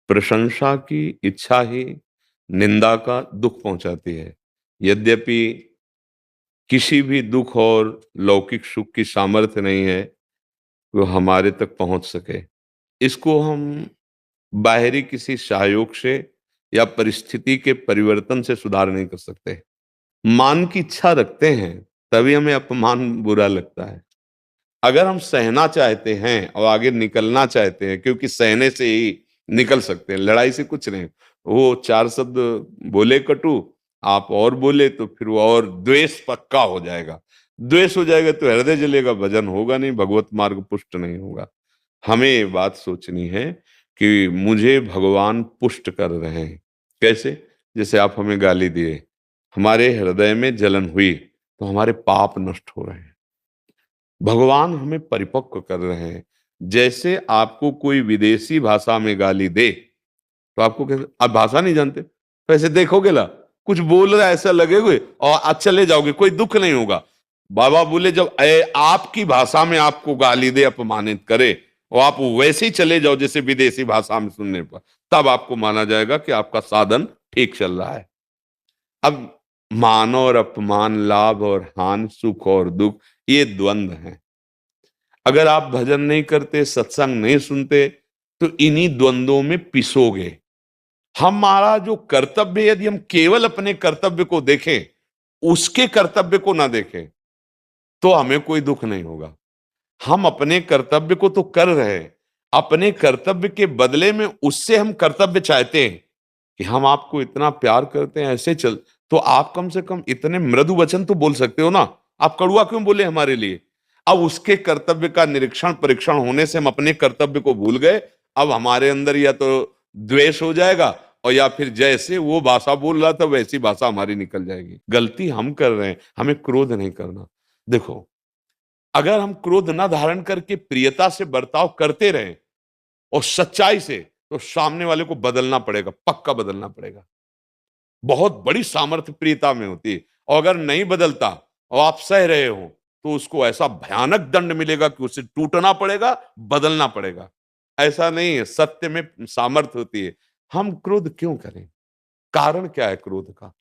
प्रशंसा की इच्छा ही निंदा का दुख पहुंचाती है। यद्यपि किसी भी दुख और लौकिक सुख की सामर्थ्य नहीं है वो हमारे तक पहुंच सके। इसको हम बाहरी किसी सहयोग से या परिस्थिति के परिवर्तन से सुधार नहीं कर सकते। मान की इच्छा रखते हैं तभी हमें अपमान बुरा लगता है। अगर हम सहना चाहते हैं और आगे निकलना चाहते हैं, क्योंकि सहने से ही निकल सकते हैं, लड़ाई से कुछ नहीं। वो चार शब्द बोले कटु, आप और बोले तो फिर वो और द्वेष पक्का हो जाएगा। द्वेष हो जाएगा तो हृदय जलेगा, भजन होगा नहीं, भगवत मार्ग पुष्ट नहीं होगा। हमें ये बात सोचनी है कि मुझे भगवान पुष्ट कर रहे हैं। कैसे? जैसे आप हमें गाली दिए, हमारे हृदय में जलन हुई तो हमारे पाप नष्ट हो रहे हैं। भगवान हमें परिपक्व कर रहे हैं। जैसे आपको कोई विदेशी भाषा में गाली दे तो आपको कैसे, आप भाषा नहीं जानते तो ऐसे देखोगे ला, कुछ बोल रहा है ऐसा लगेगा और आज चले जाओगे, कोई दुख नहीं होगा। बाबा बोले जब आपकी भाषा में आपको गाली दे, अपमानित करे और आप वैसे ही चले जाओ जैसे विदेशी भाषा में सुनने पर, तब आपको माना जाएगा कि आपका साधन ठीक चल रहा है। अब मान और अपमान, लाभ और हानि, सुख और दुख, ये द्वंद्व हैं। अगर आप भजन नहीं करते, सत्संग नहीं सुनते, तो इन्हीं द्वंद्वों में पिसोगे। हमारा जो कर्तव्य, यदि हम केवल अपने कर्तव्य को देखें, उसके कर्तव्य को ना देखें, तो हमें कोई दुख नहीं होगा। हम अपने कर्तव्य को तो कर रहे हैं, अपने कर्तव्य के बदले में उससे हम कर्तव्य चाहते हैं कि हम आपको इतना प्यार करते हैं, ऐसे चल, तो आप कम से कम इतने मृदु वचन तो बोल सकते हो ना। आप कड़वा क्यों बोले हमारे लिए? अब उसके कर्तव्य का निरीक्षण परीक्षण होने से हम अपने कर्तव्य को भूल गए। अब हमारे अंदर या तो द्वेष हो जाएगा और या फिर जैसे वो भाषा बोल रहा था वैसी भाषा हमारी निकल जाएगी। गलती हम कर रहे हैं, हमें क्रोध नहीं करना। देखो, अगर हम क्रोध न धारण करके प्रियता से बर्ताव करते रहे और सच्चाई से, तो सामने वाले को बदलना पड़ेगा, पक्का बदलना पड़ेगा। बहुत बड़ी सामर्थ्य प्रियता में होती है। और अगर नहीं बदलता और आप सह रहे हो, तो उसको ऐसा भयानक दंड मिलेगा कि उसे टूटना पड़ेगा, बदलना पड़ेगा। ऐसा नहीं है, सत्य में सामर्थ्य होती है। हम क्रोध क्यों करें? कारण क्या है क्रोध का?